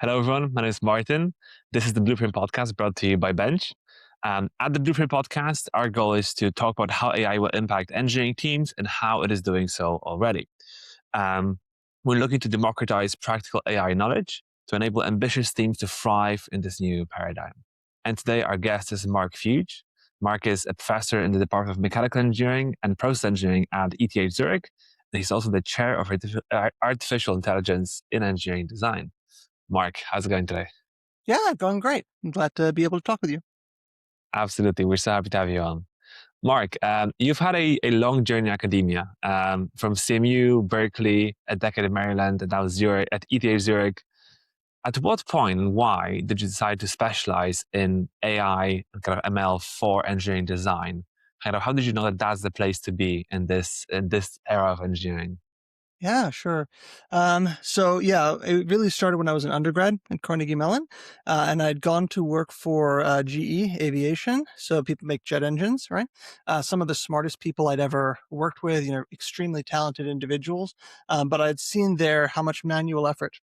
Hello, everyone. My name is Martin. This is the Blueprint Podcast brought to you by Bench. At the Blueprint Podcast, our goal is to talk about how AI will impact engineering teams and how it is doing so already. Um, we're looking to democratize practical AI knowledge to enable ambitious teams to thrive in this new paradigm. And today, our guest is Mark Fuge. Mark is a professor in the Department of Mechanical Engineering and Process Engineering at ETH Zurich. And he's also the chair of artificial intelligence in engineering design. Mark, how's it going today? Yeah, going great. I'm glad to be able to talk with you. Absolutely. We're so happy to have you on. Mark, you've had a long journey in academia from CMU, Berkeley, a decade in Maryland, and now Zurich, at ETH Zurich. At what point and why did you decide to specialize in AI and kind of ML for engineering design? Kind of how did you know that that's the place to be in this era of engineering? Yeah, sure. So it really started when I was an undergrad at Carnegie Mellon, and I'd gone to work for GE Aviation. So people make jet engines, right? Some of the smartest people I'd ever worked with, extremely talented individuals. But I'd seen there how much manual effort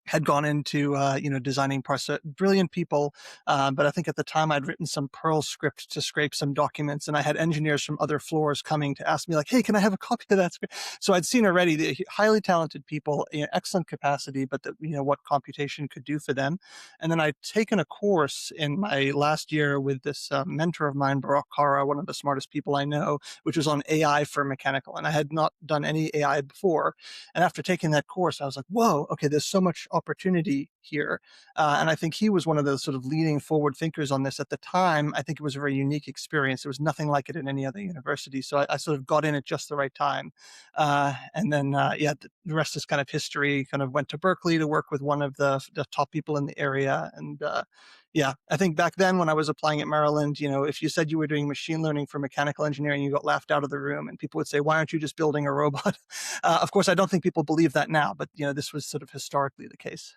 had gone into designing parts. Brilliant people, but I think at the time I'd written some Perl script to scrape some documents, and I had engineers from other floors coming to ask me like, "Hey, can I have a copy of that script?" So I'd seen already the highly talented people, excellent capacity, but what computation could do for them. And then I'd taken a course in my last year with this mentor of mine, Barak Kara, one of the smartest people I know, which was on AI for mechanical, and I had not done any AI before. And after taking that course, I was like, whoa, okay, there's so much opportunity here. And I think he was one of those sort of leading forward thinkers on this at the time. I think it was a very unique experience. There was nothing like it in any other university. So I sort of got in at just the right time. The rest is kind of history. Kind of went to Berkeley to work with one of the top people in the area. I think back then when I was applying at Maryland, if you said you were doing machine learning for mechanical engineering, you got laughed out of the room, and people would say, "Why aren't you just building a robot?" Of course, I don't think people believe that now, but this was sort of historically the case.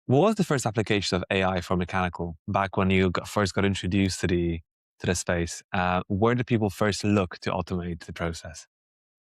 What was the first application of AI for mechanical back when you first got introduced to the space? Where did people first look to automate the process?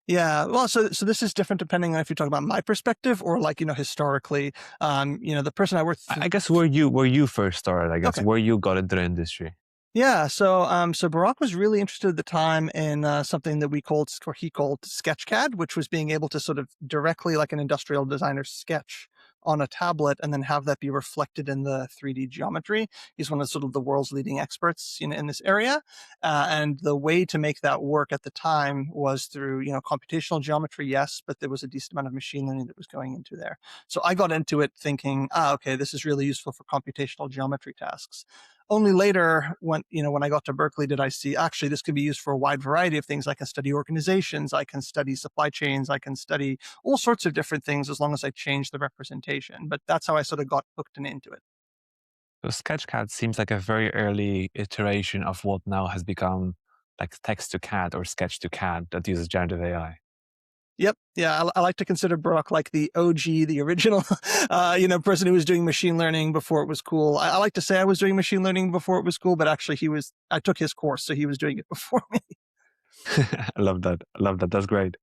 Yeah, well, so this is different depending on if you're talking about my perspective or like historically. The person I worked. I guess where you first started, I guess Okay. where you got into the industry. Yeah, so Barack was really interested at the time in something that we called, or he called, SketchCAD, which was being able to sort of directly, like an industrial designer, sketch on a tablet and then have that be reflected in the 3D geometry. He's one of sort of the world's leading experts in this area, and the way to make that work at the time was through computational geometry, yes, but there was a decent amount of machine learning that was going into there. So I got into it thinking, okay, this is really useful for computational geometry tasks. Only later, when I got to Berkeley, did I see actually this could be used for a wide variety of things. I can study organizations, I can study supply chains, I can study all sorts of different things as long as I change the representation. But that's how I sort of got hooked and into it. So SketchCAD seems like a very early iteration of what now has become like text to CAD or sketch to CAD that uses generative AI. Yep. Yeah. I like to consider Brock like the OG, the original, person who was doing machine learning before it was cool. I like to say I was doing machine learning before it was cool, but actually I took his course, so he was doing it before me. I love that. I love that. That's great.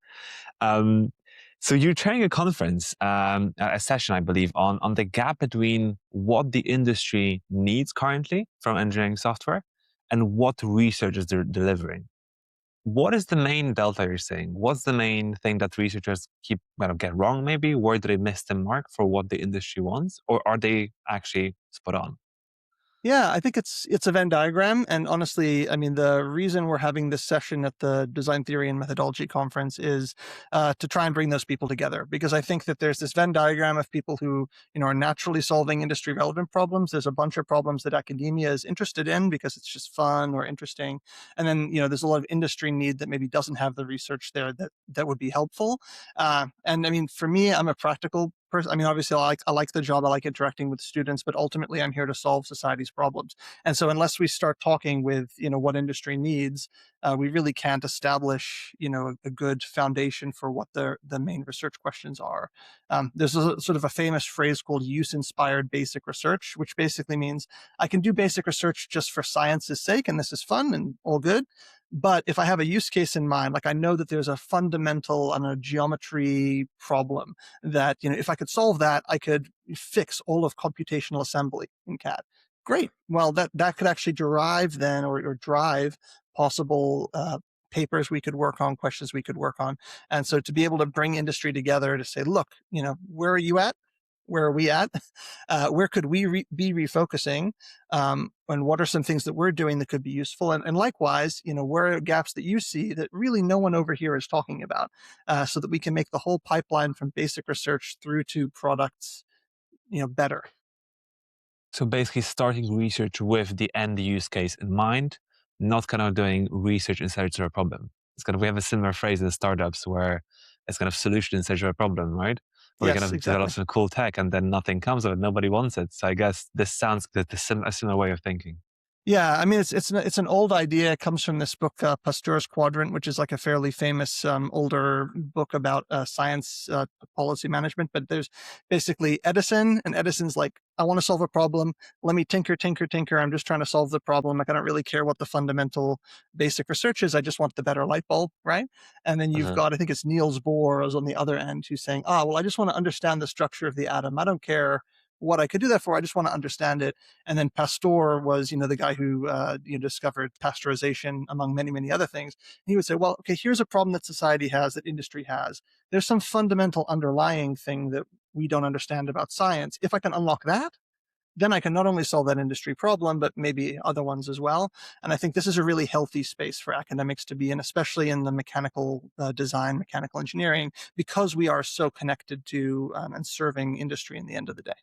Um, so you're training a conference, a session, I believe, on the gap between what the industry needs currently from engineering software and what researchers are delivering. What is the main delta you're seeing? What's the main thing that researchers keep get wrong? Maybe where do they miss the mark for what the industry wants, or are they actually spot on? Yeah, I think it's a Venn diagram, and honestly, I mean, the reason we're having this session at the Design Theory and Methodology Conference is to try and bring those people together, because I think that there's this Venn diagram of people who are naturally solving industry relevant problems. There's a bunch of problems that academia is interested in because it's just fun or interesting, and then there's a lot of industry need that maybe doesn't have the research there that would be helpful. And I mean, for me, I'm a practical person. I mean, obviously, I like the job. I like interacting with students, but ultimately, I'm here to solve society's problems. And so, unless we start talking with what industry needs, we really can't establish a good foundation for what the main research questions are. There's a sort of a famous phrase called use-inspired basic research, which basically means I can do basic research just for science's sake, and this is fun and all good. But if I have a use case in mind, like I know that there's a fundamental, I don't know, geometry problem that, if I could solve that, I could fix all of computational assembly in CAD. Great. Well, that could actually derive then or drive possible papers we could work on, questions we could work on. And so to be able to bring industry together to say, look, where are you at? Where are we at? Where could we be refocusing? And what are some things that we're doing that could be useful? And likewise, where are gaps that you see that really no one over here is talking about, so that we can make the whole pipeline from basic research through to products, better. So basically, starting research with the end use case in mind, not kind of doing research in search of a problem. It's kind of we have a similar phrase in startups where it's kind of solution in search of a problem, right? Where we kind Yes, of develop exactly. some cool tech and then nothing comes of it. Nobody wants it. So I guess this sounds like a similar way of thinking. Yeah, I mean it's an old idea. It comes from this book, Pasteur's Quadrant, which is like a fairly famous older book about science policy management. But there's basically Edison, and Edison's like, I want to solve a problem. Let me tinker, tinker, tinker. I'm just trying to solve the problem. Like I don't really care what the fundamental basic research is. I just want the better light bulb, right? And then you've Mhm. got, I think it's Niels Bohr is on the other end who's saying, well, I just want to understand the structure of the atom. I don't care what I could do that for. I just want to understand it. And then Pasteur was, the guy who discovered pasteurization among many, many other things. And he would say, well, okay, here's a problem that society has, that industry has. There's some fundamental underlying thing that we don't understand about science. If I can unlock that, then I can not only solve that industry problem, but maybe other ones as well. And I think this is a really healthy space for academics to be in, especially in the mechanical design, mechanical engineering, because we are so connected to and serving industry in the end of the day.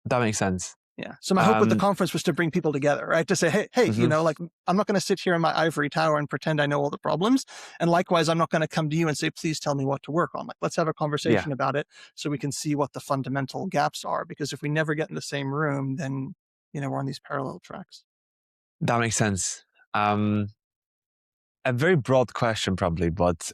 That makes sense. Yeah. So my hope with the Um, conference was to bring people together, right? To say, hey, mhm. like I'm not going to sit here in my ivory tower and pretend I know all the problems. And likewise, I'm not going to come to you and say, please tell me what to work on. Like, let's have a Yeah, conversation about it so we can see what the fundamental gaps are. Because if we never get in the same room, then, we're on these parallel tracks. that makes sense. Um, a very broad question, probably, but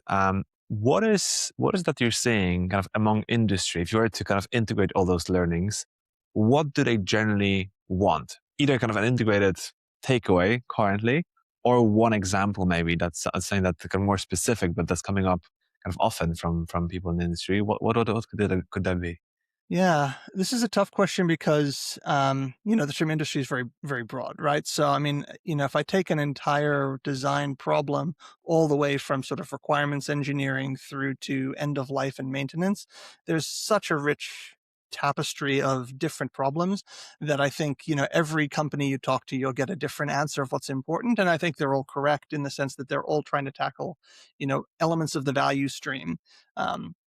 what is that you're seeing kind of among industry? If you were to kind of integrate all those learnings, what do they generally want? Either kind of an integrated takeaway currently, or one example maybe that's something that's kind of more specific, but that's coming up kind of often from people in the industry. What could that be? Yeah, this is a tough question because, the trim industry is very, very broad, right? So, I mean, if I take an entire design problem all the way from sort of requirements engineering through to end of life and maintenance, there's such a rich tapestry of different problems that I think, every company you talk to, you'll get a different answer of what's important. And I think they're all correct in the sense that they're all trying to tackle, elements of the value stream.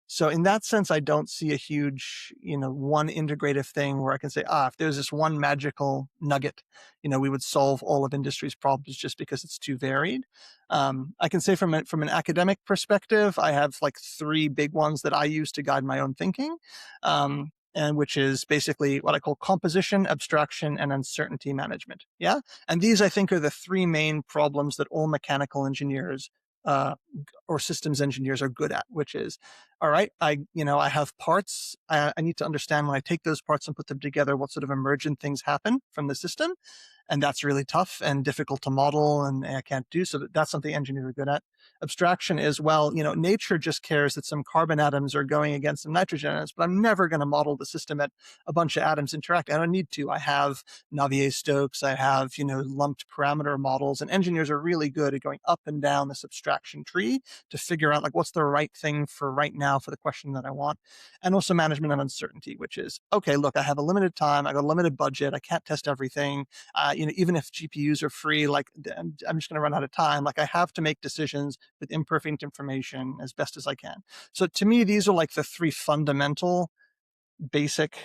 So in that sense, I don't see a huge, one integrative thing where I can say, if there's this one magical nugget, we would solve all of industry's problems just because it's too varied. I can say from an academic perspective, I have like three big ones that I use to guide my own thinking. And which is basically what I call composition, abstraction, and uncertainty management. Yeah. And these I think are the three main problems that all mechanical engineers uh, or systems engineers are good at, which is, all right, I have parts. I need to understand when I take those parts and put them together, what sort of emergent things happen from the system. And that's really tough and difficult to model, and I can't do. So that's something engineers are good at. Abstraction is, well, nature just cares that some carbon atoms are going against some nitrogen atoms, but I'm never going to model the system at a bunch of atoms interacting. I don't need to. I have Navier-Stokes, I have, lumped parameter models, and engineers are really good at going up and down this abstraction tree to figure out like what's the right thing for right now for the question that I want. And also management of uncertainty, which is, okay, look, I have a limited time, I got a limited budget, I can't test everything. Even if GPUs are free, like I'm just going to run out of time. Like I have to make decisions with imperfect information as best as I can. So to me, these are like the three fundamental basic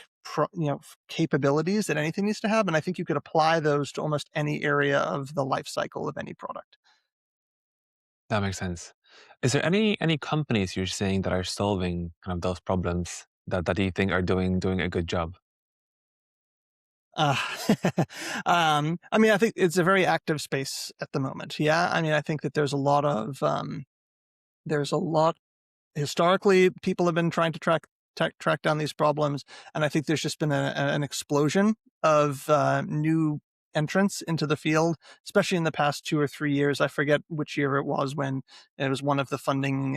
capabilities that anything needs to have. And I think you could apply those to almost any area of the life cycle of any product. That makes sense. Is there any companies you're seeing that are solving kind of those problems that you think are doing a good job? Uh, I mean, I think it's a very active space at the moment. Yeah. I mean, I think that there's a lot historically, people have been trying to track down these problems, and I think there's just been an explosion of new entrance into the field, especially in the past 2 or 3 years. I forget which year it was when it was one of the funding,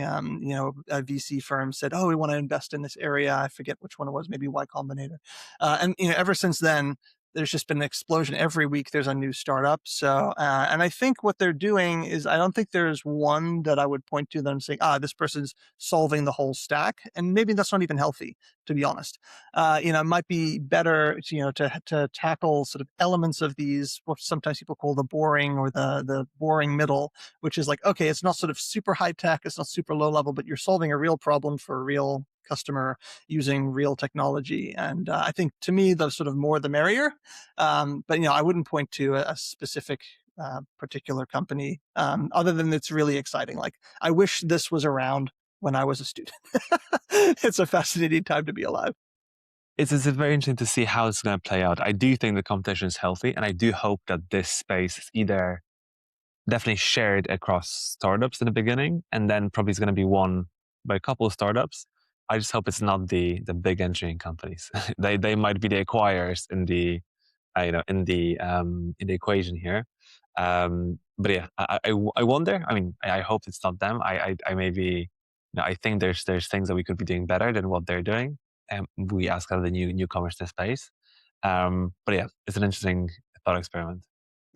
VC firms said, "Oh, we want to invest in this area." I forget which one it was, maybe Y Combinator. And ever since then, there's just been an explosion. Every week there's a new startup. So, and I think what they're doing is, I don't think there's one that I would point to them saying, this person's solving the whole stack. And maybe that's not even healthy, to be honest. It might be better, to tackle sort of elements of these, what sometimes people call the boring, or the boring middle, which is like, okay, it's not sort of super high tech, it's not super low level, but you're solving a real problem for a real customer using real technology. And I think, to me, the sort of more the merrier. But I wouldn't point to a specific particular company, other than it's really exciting. Like, I wish this was around when I was a student. It's a fascinating time to be alive. It's very interesting to see how it's going to play out. I do think the competition is healthy, and I do hope that this space is either definitely shared across startups in the beginning, and then probably is going to be won by a couple of startups. I just hope it's not the big engineering companies. They might be the acquirers in the in the equation here. But yeah, I wonder. I mean, I hope it's not them. I maybe, I think there's things that we could be doing better than what they're doing. And we ask kind of the newcomers to space. But yeah, it's an interesting thought experiment.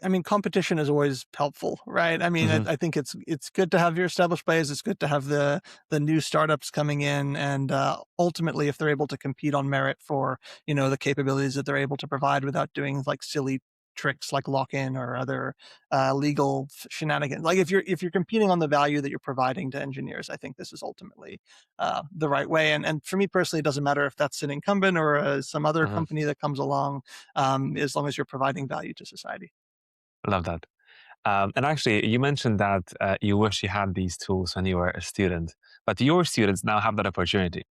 I mean, competition is always helpful, right? I mean, Hmm. I think it's good to have your established players. It's good to have the new startups coming in, and ultimately, if they're able to compete on merit for the capabilities that they're able to provide, without doing like silly tricks like lock-in or other legal shenanigans. Like, if you're competing on the value that you're providing to engineers, I think this is ultimately the right way. And for me personally, it doesn't matter if that's an incumbent or some other Hmm. company that comes along, as long as you're providing value to society. Love that. And actually, you mentioned that you wish you had these tools when you were a student, but your students now have that opportunity.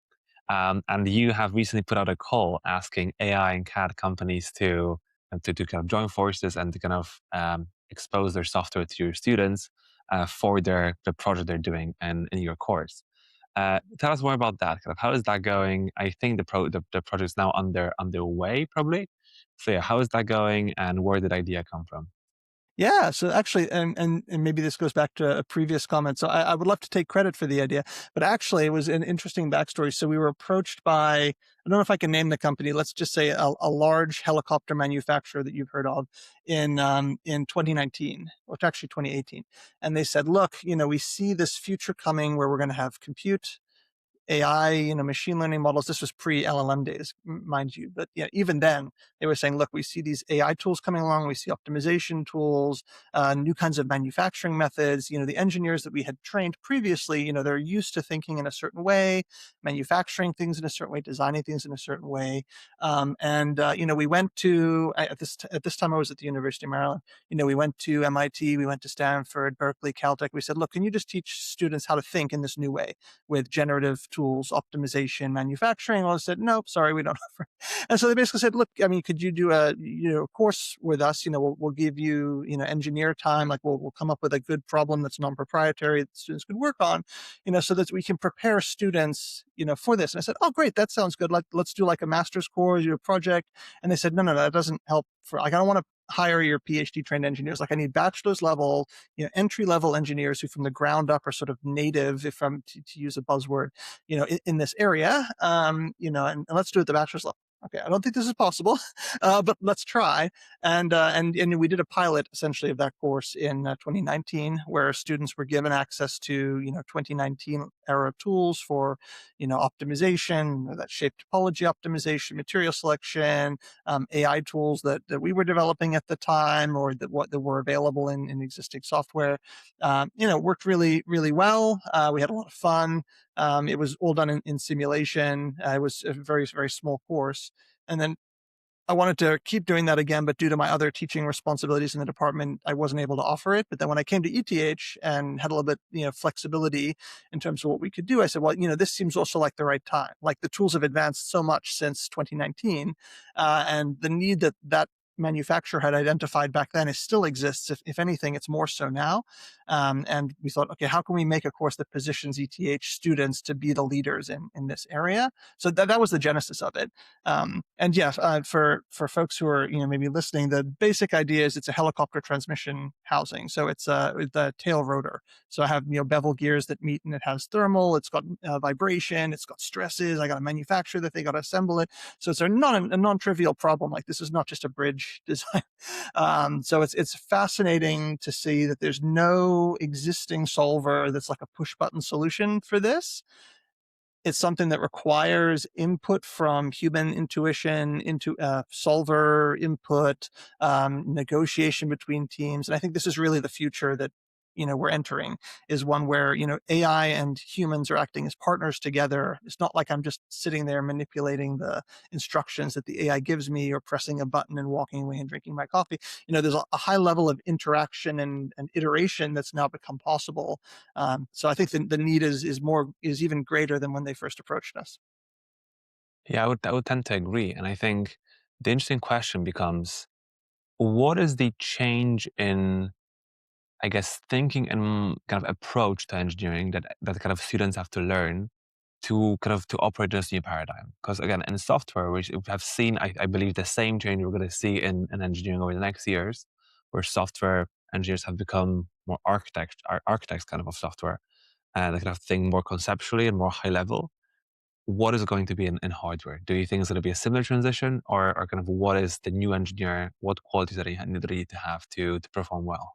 And you have recently put out a call asking AI and CAD companies to kind of join forces and to kind of expose their software to your students for the project they're doing in your course. Tell us more about that. Kind of how is that going? I think the project is now underway, probably. So yeah, how is that going, and where did the idea come from? Yeah, so actually, and maybe this goes back to a previous comment. So I would love to take credit for the idea, but actually, it was an interesting backstory. So we were approached by, I don't know if I can name the company. Let's just say a large helicopter manufacturer that you've heard of in 2019, or actually 2018, and they said, "Look, we see this future coming where we're going to have compute." AI, machine learning models. This was pre LLM days, mind you. But yeah, even then, they were saying, look, we see these AI tools coming along. We see optimization tools, new kinds of manufacturing methods. The engineers that we had trained previously, they're used to thinking in a certain way, manufacturing things in a certain way, designing things in a certain way. We went to, at this time I was at the University of Maryland. We went to MIT, we went to Stanford, Berkeley, Caltech. We said, look, can you just teach students how to think in this new way with generative tools, optimization, manufacturing? Well, I said, nope, sorry, we don't offer. And so they basically said, look, I mean, could you do a course with us? We'll give you engineer time. Like, we'll come up with a good problem that's non-proprietary that students could work on, so that we can prepare students for this. And I said, oh, great, that sounds good. Let's do like a master's course, your project. And they said, no, that doesn't help. For, like, I don't want to hire your PhD trained engineers. Like, I need bachelor's level, entry level engineers who from the ground up are sort of native, if I'm to use a buzzword, in this area, and let's do it at the bachelor's level. Okay, I don't think this is possible, but let's try. And we did a pilot essentially of that course in 2019, where students were given access to 2019 era tools for optimization, that shape topology optimization, material selection, AI tools that we were developing at the time, or that were available in existing software. Worked really really well. We had a lot of fun. It was all done in simulation. It was a very, very small course. And then I wanted to keep doing that again, but due to my other teaching responsibilities in the department, I wasn't able to offer it. But then when I came to ETH and had a little bit, flexibility in terms of what we could do, I said, well, this seems also like the right time. Like, the tools have advanced so much since 2019, and the need that manufacturer had identified back then, it still exists. If anything, it's more so now. And we thought, okay, how can we make a course that positions ETH students to be the leaders in this area? So that was the genesis of it. And yeah, for folks who are maybe listening, the basic idea is it's a helicopter transmission housing. So it's the tail rotor. So I have bevel gears that meet, and it has thermal. It's got vibration. It's got stresses. I got to manufacture that. They got to assemble it. So it's a non-trivial problem. Like, this is not just a bridge design. So it's fascinating to see that there's no existing solver that's like a push button solution for this. It's something that requires input from human intuition into solver input, negotiation between teams. And I think this is really the future that we're entering, is one where AI and humans are acting as partners together. It's not like I'm just sitting there manipulating the instructions that the AI gives me, or pressing a button and walking away and drinking my coffee. There's a high level of interaction and iteration that's now become possible. So I think the need is even greater than when they first approached us. Yeah, I would tend to agree. And I think the interesting question becomes, what is the change in, I guess, thinking and kind of approach to engineering that kind of students have to learn to operate this new paradigm? Because again, in software, we have seen, I believe, the same change we're going to see in engineering over the next years, where software engineers have become more architects kind of software, and they kind of think more conceptually and more high level. What is it going to be in hardware? Do you think it's going to be a similar transition, or kind of what is the new engineer? What qualities that you need to have to perform well?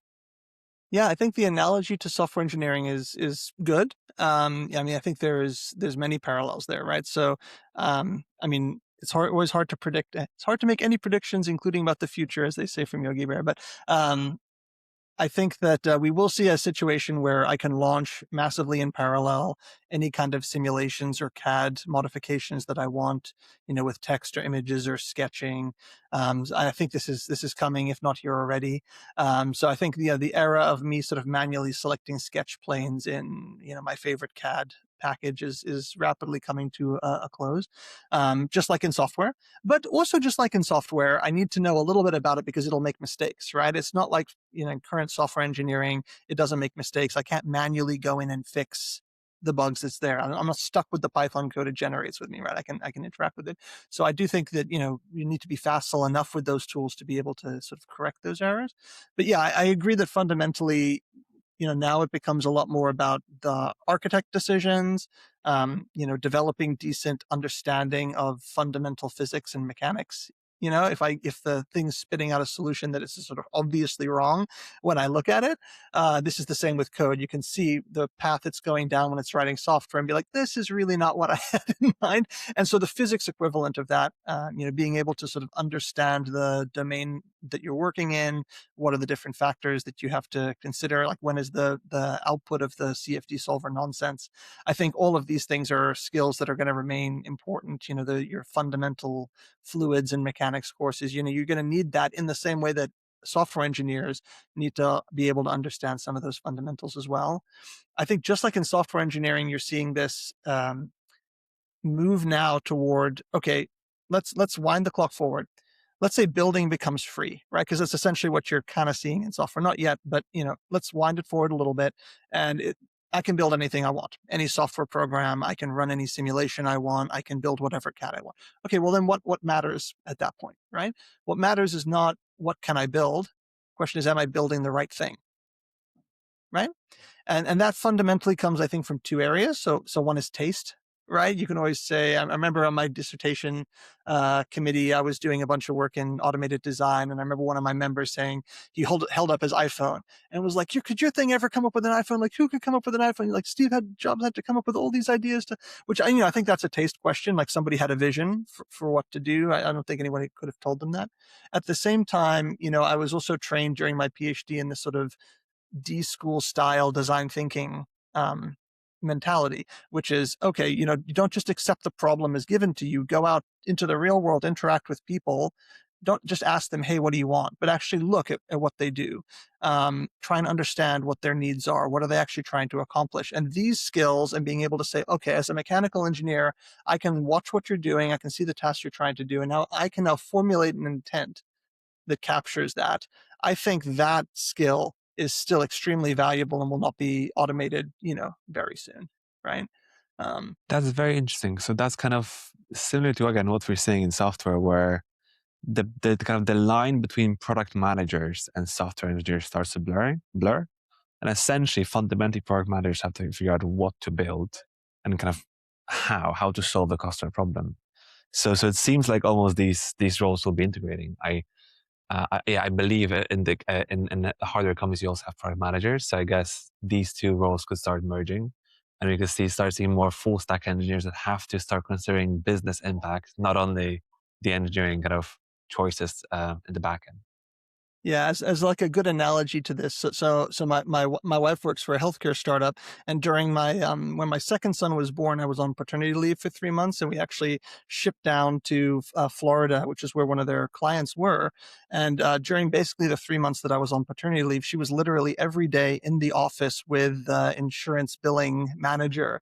Yeah, I think the analogy to software engineering is good. I mean, I think there's many parallels there, right? So, I mean, it's always hard to predict. It's hard to make any predictions, including about the future, as they say from Yogi Bear. But I think that we will see a situation where I can launch massively in parallel any kind of simulations or CAD modifications that I want, with text or images or sketching. So I think this is coming, if not here already. So I think the era of me sort of manually selecting sketch planes in my favorite CAD package is rapidly coming to a close, just like in software. But also, just like in software, I need to know a little bit about it because it'll make mistakes, right? It's not like, in current software engineering, it doesn't make mistakes. I can't manually go in and fix the bugs that's there. I'm not stuck with the Python code it generates with me, right? I can interact with it. So I do think that, you need to be facile enough with those tools to be able to sort of correct those errors. But yeah, I agree that fundamentally, now it becomes a lot more about the architect decisions, developing decent understanding of fundamental physics and mechanics. If the thing's spitting out a solution that is sort of obviously wrong when I look at it, this is the same with code. You can see the path it's going down when it's writing software and be like, this is really not what I had in mind. And so the physics equivalent of that, being able to sort of understand the domain that you're working in, what are the different factors that you have to consider, like when is the output of the CFD solver nonsense. I think all of these things are skills that are going to remain important. Your fundamental fluids and mechanics courses, you're going to need that in the same way that software engineers need to be able to understand some of those fundamentals as well. I think just like in software engineering, you're seeing this move now toward, okay, let's wind the clock forward. Let's say building becomes free, right? Because that's essentially what you're kind of seeing in software. Not yet, but let's wind it forward a little bit, and I can build anything I want, any software program. I can run any simulation I want. I can build whatever CAD I want. Okay, well then what matters at that point, right? What matters is not what can I build. The question is, am I building the right thing, right? And that fundamentally comes, I think, from two areas. So one is taste, right? You can always say, I remember on my dissertation committee, I was doing a bunch of work in automated design, and I remember one of my members saying he held up his iPhone and was like, "Could your thing ever come up with an iPhone? Like, who could come up with an iPhone?" Like, Jobs had to come up with all these ideas to, which I think that's a taste question. Like, somebody had a vision for what to do. I don't think anyone could have told them that. At the same time, I was also trained during my PhD in this sort of D school style design thinking mentality, which is, okay, you don't just accept the problem as given to you. Go out into the real world, interact with people. Don't just ask them, hey, what do you want? But actually look at what they do. Try and understand what their needs are. What are they actually trying to accomplish? And these skills, and being able to say, okay, as a mechanical engineer, I can watch what you're doing. I can see the task you're trying to do. And now I can formulate an intent that captures that, I think that skill is still extremely valuable and will not be automated, very soon, right? Um, That's very interesting. So that's kind of similar to again what we're seeing in software, where the kind of the line between product managers and software engineers starts to blur, and essentially, fundamentally, product managers have to figure out what to build and kind of how to solve the customer problem. So it seems like almost these roles will be integrating. Yeah, I believe in the hardware companies you also have product managers. So I guess these two roles could start merging, and we could start seeing more full stack engineers that have to start considering business impact, not only the engineering kind of choices in the back end. Yeah, as like a good analogy to this. So my wife works for a healthcare startup, and during my when my second son was born, I was on paternity leave for 3 months, and we actually shipped down to Florida, which is where one of their clients were. And during basically the 3 months that I was on paternity leave, she was literally every day in the office with the insurance billing manager,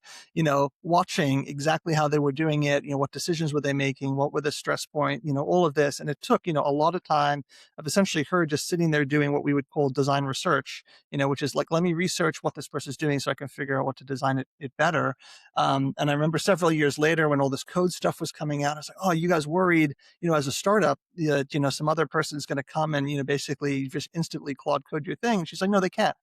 watching exactly how they were doing it, what decisions were they making, what were the stress point, all of this, and it took a lot of time of essentially her just sitting there doing what we would call design research, which is like, let me research what this person's doing so I can figure out what to design it better. And I remember several years later when all this code stuff was coming out, I was like, oh, you guys worried, as a startup, some other person's going to come and, basically just instantly Claude code your thing. And she's like, no, they can't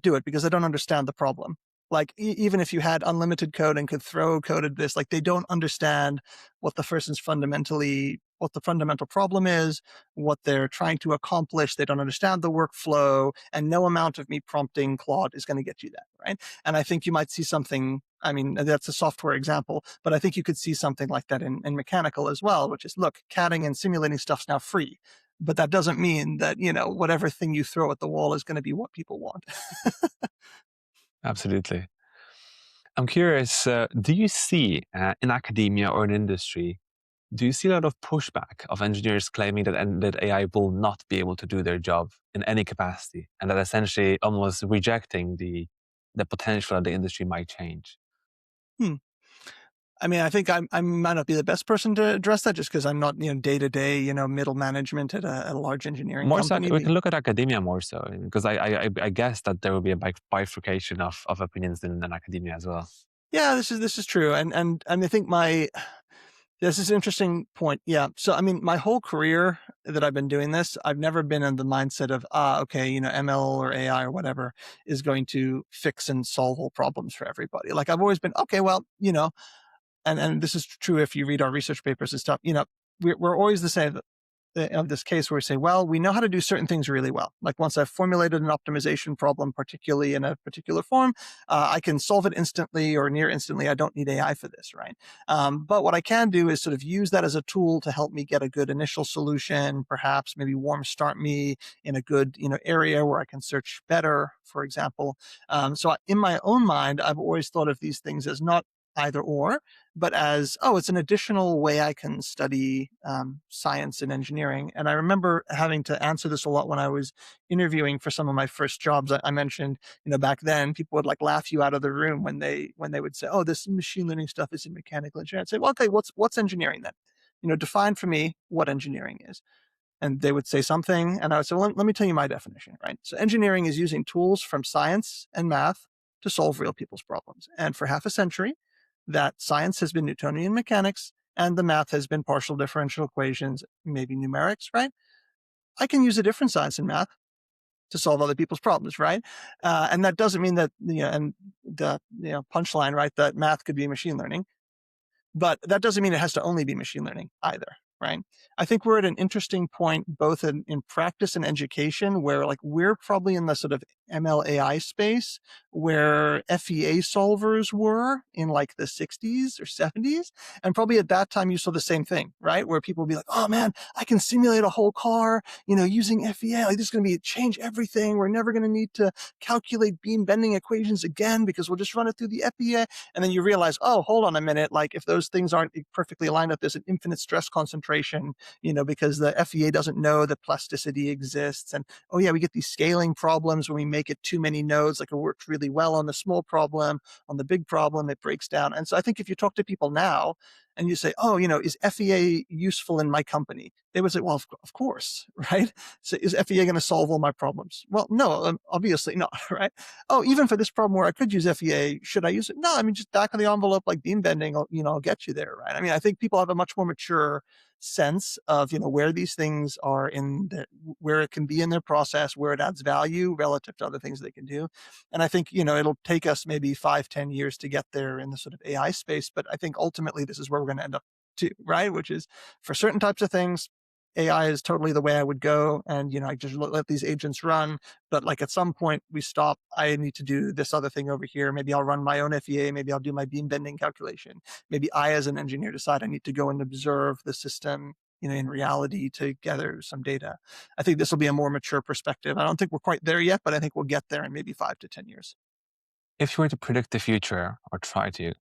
do it because they don't understand the problem. Like even if you had unlimited code and could throw code at this, like they don't understand what the fundamental problem is, what they're trying to accomplish. They don't understand the workflow, and no amount of me prompting Claude is going to get you that, right? And I think you might see something. I mean, that's a software example, but I think you could see something like that in mechanical as well, which is, look, CADing and simulating stuff's now free. But that doesn't mean that, whatever thing you throw at the wall is going to be what people want. Absolutely. I'm curious, do you see in academia or in industry, do you see a lot of pushback of engineers claiming that AI will not be able to do their job in any capacity, and that essentially almost rejecting the potential that the industry might change? Hmm. I mean, I think I might not be the best person to address that just because I'm not, day to day, middle management at a large engineering More so, company. we can look at academia more so, because I guess that there will be a bifurcation of opinions in academia as well. Yeah, this is true, and I think this is an interesting point. Yeah, so I mean, my whole career that I've been doing this, I've never been in the mindset of okay, ML or AI or whatever is going to fix and solve all problems for everybody. Like I've always been okay, well, and this is true if you read our research papers and stuff. We're always the same of this case where we say, well, we know how to do certain things really well. Like once I've formulated an optimization problem, particularly in a particular form, I can solve it instantly or near instantly. I don't need AI for this, right? But what I can do is sort of use that as a tool to help me get a good initial solution, perhaps maybe warm start me in a good, area where I can search better, for example. So in my own mind, I've always thought of these things as not either or, but as, oh, it's an additional way I can study science and engineering. And I remember having to answer this a lot when I was interviewing for some of my first jobs. I mentioned, back then people would like laugh you out of the room when they would say, oh, this machine learning stuff is in mechanical engineering. I'd say, well, okay, what's engineering then? Define for me what engineering is. And they would say something, and I would say, well, let me tell you my definition, right? So engineering is using tools from science and math to solve real people's problems. And for half a century, that science has been Newtonian mechanics and the math has been partial differential equations, maybe numerics, right? I can use a different science and math to solve other people's problems, right? And that doesn't mean that, and the punchline, right, that math could be machine learning. But that doesn't mean it has to only be machine learning either, right? I think we're at an interesting point, both in practice and education, where like we're probably in the sort of ML AI space where FEA solvers were in like the 60s or 70s. And probably at that time you saw the same thing, right? Where people would be like, oh man, I can simulate a whole car, using FEA. Like this is going to change everything. We're never going to need to calculate beam bending equations again because we'll just run it through the FEA. And then you realize, oh, hold on a minute. Like if those things aren't perfectly aligned up, there's an infinite stress concentration, because the FEA doesn't know that plasticity exists. And oh yeah, we get these scaling problems when we make it too many nodes. Like it works really well on the small problem, on the big problem, it breaks down. And so I think if you talk to people now, and you say, oh, is FEA useful in my company? They would say, well, of course, right? So is FEA going to solve all my problems? Well, no, obviously not, right? Oh, even for this problem where I could use FEA, should I use it? No, I mean, just back of the envelope, like beam bending, I'll get you there, right? I mean, I think people have a much more mature sense of, where these things are where it can be in their process, where it adds value relative to other things they can do. And I think, it'll take us maybe 5-10 years to get there in the sort of AI space. But I think ultimately this is where we're going to end up too, right? Which is for certain types of things, AI is totally the way I would go. And, I just let these agents run. But like at some point we stop, I need to do this other thing over here. Maybe I'll run my own FEA. Maybe I'll do my beam bending calculation. Maybe I, as an engineer, decide I need to go and observe the system, in reality to gather some data. I think this will be a more mature perspective. I don't think we're quite there yet, but I think we'll get there in maybe 5 to 10 years. If you were to predict the future or try to,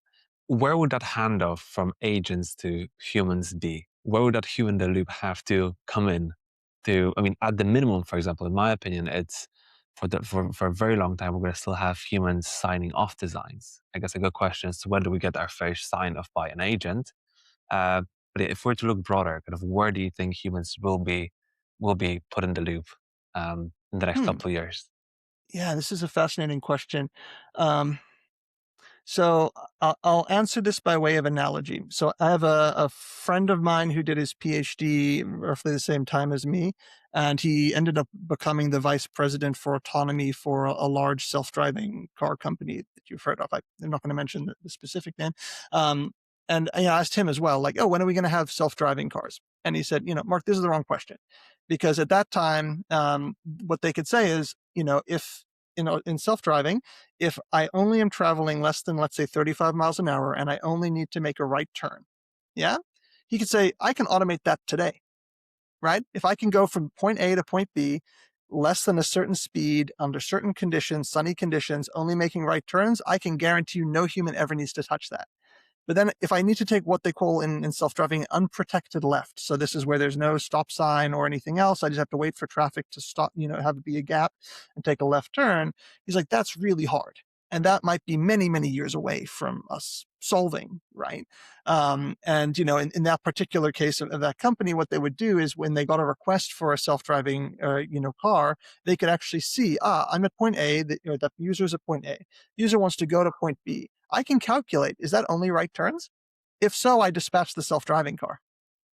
where would that handoff from agents to humans be? Where would that human in the loop have to come in to, I mean, at the minimum, for example, in my opinion, it's for a very long time, we're going to still have humans signing off designs. I guess a good question is when do we get our first sign off by an agent? Uh, but if we're to look broader, kind of where do you think humans will be put in the loop in the next Hmm. couple of years? Yeah, this is a fascinating question. Um, So I'll answer this by way of analogy. So I have a friend of mine who did his PhD roughly the same time as me, and he ended up becoming the vice president for autonomy for a large self-driving car company that you've heard of. I'm not going to mention the specific name. And I asked him as well, like, oh, when are we going to have self-driving cars? And he said, Mark, this is the wrong question, because at that time, what they could say is, if in self-driving, if I only am traveling less than, let's say, 35 miles an hour and I only need to make a right turn, yeah, he could say, I can automate that today, right? If I can go from point A to point B less than a certain speed under certain conditions, sunny conditions, only making right turns, I can guarantee you no human ever needs to touch that. But then if I need to take what they call in self-driving unprotected left, so this is where there's no stop sign or anything else, I just have to wait for traffic to stop, have it be a gap and take a left turn. He's like, that's really hard. And that might be many, many years away from us solving, right? And, in that particular case of that company, what they would do is when they got a request for a self-driving, car, they could actually see, I'm at point A, the user's at point A. User wants to go to point B. I can calculate, is that only right turns? If so, I dispatch the self-driving car.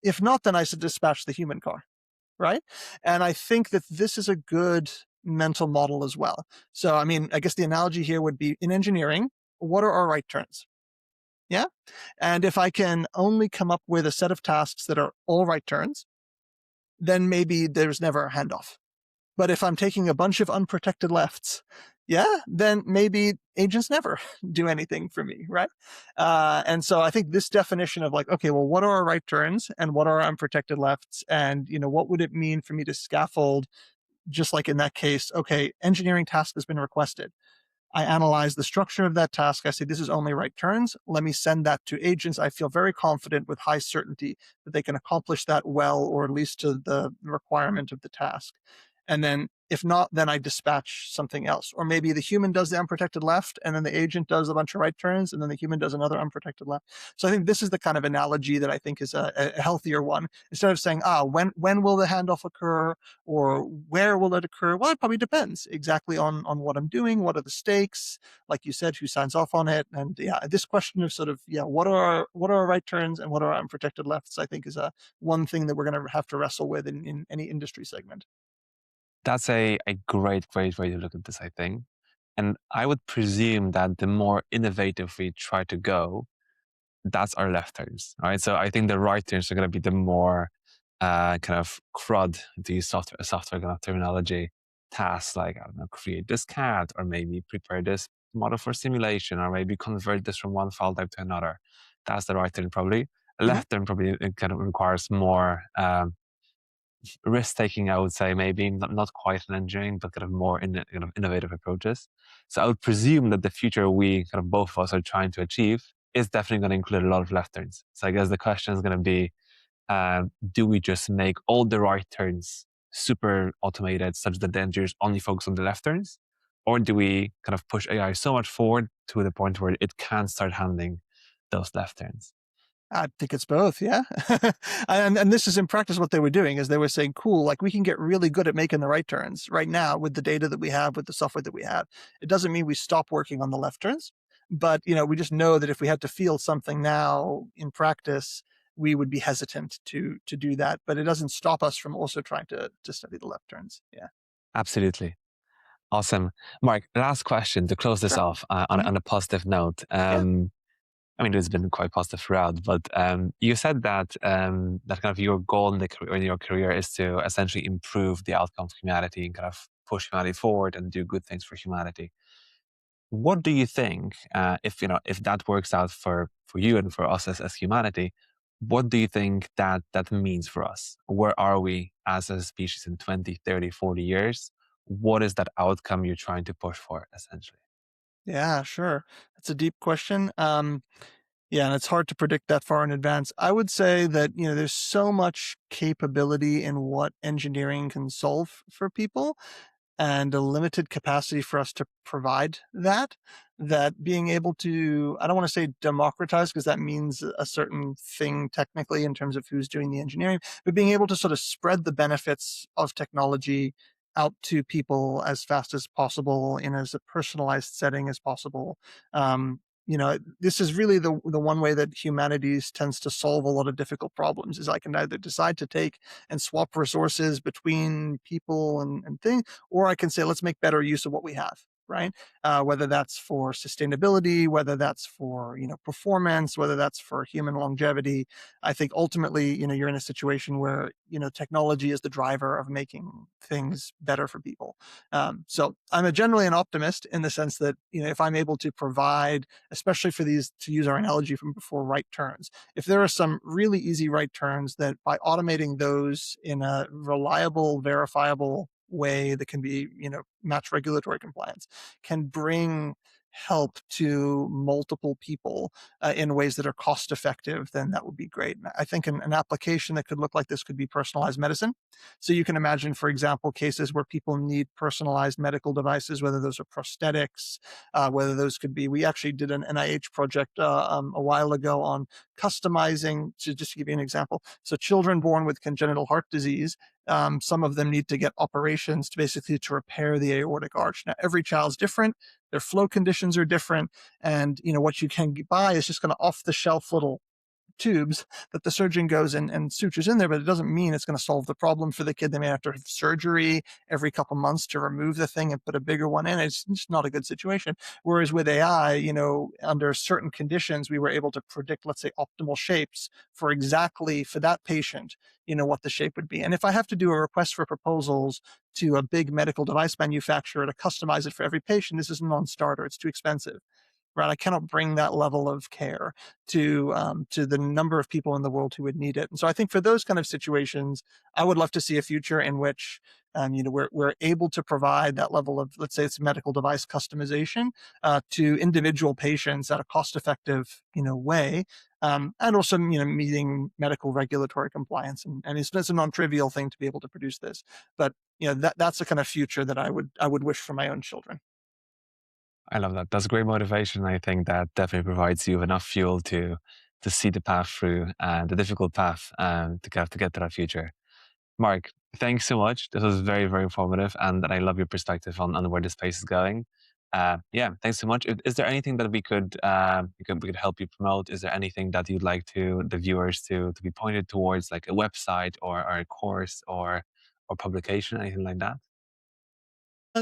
If not, then I should dispatch the human car, right? And I think that this is a good mental model as well. So, I mean, I guess the analogy here would be in engineering, what are our right turns? Yeah. And if I can only come up with a set of tasks that are all right turns, then maybe there's never a handoff. But if I'm taking a bunch of unprotected lefts, yeah, then maybe agents never do anything for me, right? And so I think this definition of like, okay, well, what are our right turns and what are our unprotected lefts? And, what would it mean for me to scaffold, just like in that case, okay, engineering task has been requested. I analyze the structure of that task. I say, this is only right turns. Let me send that to agents. I feel very confident with high certainty that they can accomplish that well, or at least to the requirement of the task. And then if not, then I dispatch something else. Or maybe the human does the unprotected left, and then the agent does a bunch of right turns, and then the human does another unprotected left. So I think this is the kind of analogy that I think is a healthier one. Instead of saying, when will the handoff occur, or where will it occur? Well, it probably depends exactly on what I'm doing, what are the stakes, like you said, who signs off on it. And yeah, this question of sort of, what are our right turns and what are our unprotected lefts, I think is one thing that we're going to have to wrestle with in any industry segment. That's a great way to look at this, I think. And I would presume that the more innovative we try to go, that's our left turns, right? So I think the right turns are going to be the more kind of CRUD, to use software kind of terminology, tasks like, I don't know, create this CAD, or maybe prepare this model for simulation, or maybe convert this from one file type to another. That's the right turn, probably. A Mhm. left turn probably it kind of requires more risk taking, I would say, maybe not quite in engineering, but kind of more in kind of innovative approaches. So I would presume that the future we kind of both of us are trying to achieve is definitely going to include a lot of left turns. So I guess the question is going to be, do we just make all the right turns super automated such that the engineers only focus on the left turns? Or do we kind of push AI so much forward to the point where it can start handling those left turns? I think it's both, yeah. And this is in practice what they were doing is they were saying, "Cool, like, we can get really good at making the right turns right now with the data that we have, with the software that we have. It doesn't mean we stop working on the left turns, but, we just know that if we had to feel something now in practice, we would be hesitant to do that, but it doesn't stop us from also trying to study the left turns." Yeah. Absolutely. Awesome. Mark, last question to close this Sure. off Mhm. on a positive note. Yeah. I mean, it's been quite positive throughout, but you said that that kind of your goal in your career is to essentially improve the outcome of humanity and kind of push humanity forward and do good things for humanity. What do you think, if if that works out for you and for us as humanity? What do you think that means for us? Where are we as a species in 20, 30, 40 years? What is that outcome you're trying to push for, essentially? Yeah, sure. That's a deep question. Yeah, and it's hard to predict that far in advance. I would say that, there's so much capability in what engineering can solve for people and a limited capacity for us to provide that, that being able to, I don't want to say democratize because that means a certain thing technically in terms of who's doing the engineering, but being able to sort of spread the benefits of technology out to people as fast as possible in as a personalized setting as possible. This is really the one way that humanities tends to solve a lot of difficult problems is I can either decide to take and swap resources between people and things, or I can say, let's make better use of what we have, right? Whether that's for sustainability, whether that's for, performance, whether that's for human longevity. I think ultimately, you're in a situation where, technology is the driver of making things better for people. So I'm generally an optimist in the sense that, if I'm able to provide, especially for these, to use our analogy from before, right turns, if there are some really easy right turns that by automating those in a reliable, verifiable way that can be, match regulatory compliance, can bring help to multiple people in ways that are cost effective, then that would be great. And I think an application that could look like this could be personalized medicine. So you can imagine, for example, cases where people need personalized medical devices, whether those are prosthetics, whether those could be, we actually did an NIH project a while ago on customizing, to just give you an example. So children born with congenital heart disease, some of them need to get operations to basically to repair the aortic arch. Now, every child's different. Their flow conditions are different. And, what you can buy is just kind of off the shelf little tubes that the surgeon goes and sutures in there, but it doesn't mean it's going to solve the problem for the kid. They may have to have surgery every couple months to remove the thing and put a bigger one in. It's just not a good situation. Whereas with AI, under certain conditions, we were able to predict, let's say, optimal shapes for exactly for that patient, what the shape would be. And if I have to do a request for proposals to a big medical device manufacturer to customize it for every patient, this is a non-starter. It's too expensive, right? I cannot bring that level of care to the number of people in the world who would need it. And so I think for those kind of situations, I would love to see a future in which we're able to provide that level of, let's say, it's medical device customization to individual patients at a cost-effective way, and also meeting medical regulatory compliance. And it's a non-trivial thing to be able to produce this, but that's the kind of future that I would wish for my own children. I love that. That's great motivation. I think that definitely provides you enough fuel to see the path through the difficult path to get to that future. Mark, thanks so much. This was very, very informative, and I love your perspective on where this space is going. Yeah, thanks so much. Is there anything that we could help you promote? Is there anything that you'd like to the viewers to be pointed towards, like a website or a course or publication, anything like that?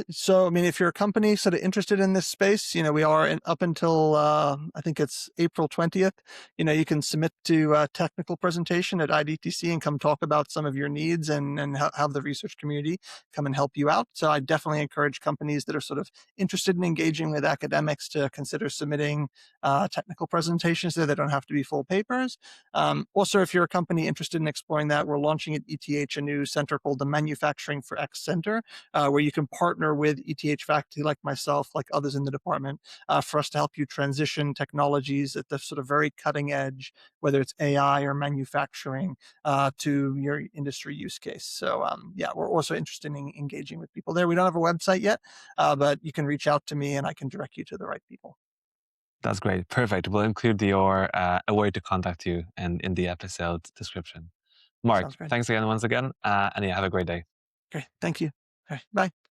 So, I mean, if you're a company sort of interested in this space, we are up until I think it's April 20th. You can submit to a technical presentation at IDTC and come talk about some of your needs and have the research community come and help you out. So, I definitely encourage companies that are sort of interested in engaging with academics to consider submitting technical presentations there. They don't have to be full papers. Also, if you're a company interested in exploring that, we're launching at ETH a new center called the Manufacturing for X Center, where you can partner with ETH faculty like myself, like others in the department, for us to help you transition technologies at the sort of very cutting edge, whether it's AI or manufacturing, to your industry use case. So, yeah, we're also interested in engaging with people there. We don't have a website yet, but you can reach out to me and I can direct you to the right people. That's great. Perfect. We'll include your a way to contact you in the episode description. Mark, Sounds great. thanks again once again. And yeah, have a great day. Okay, thank you. All right, bye.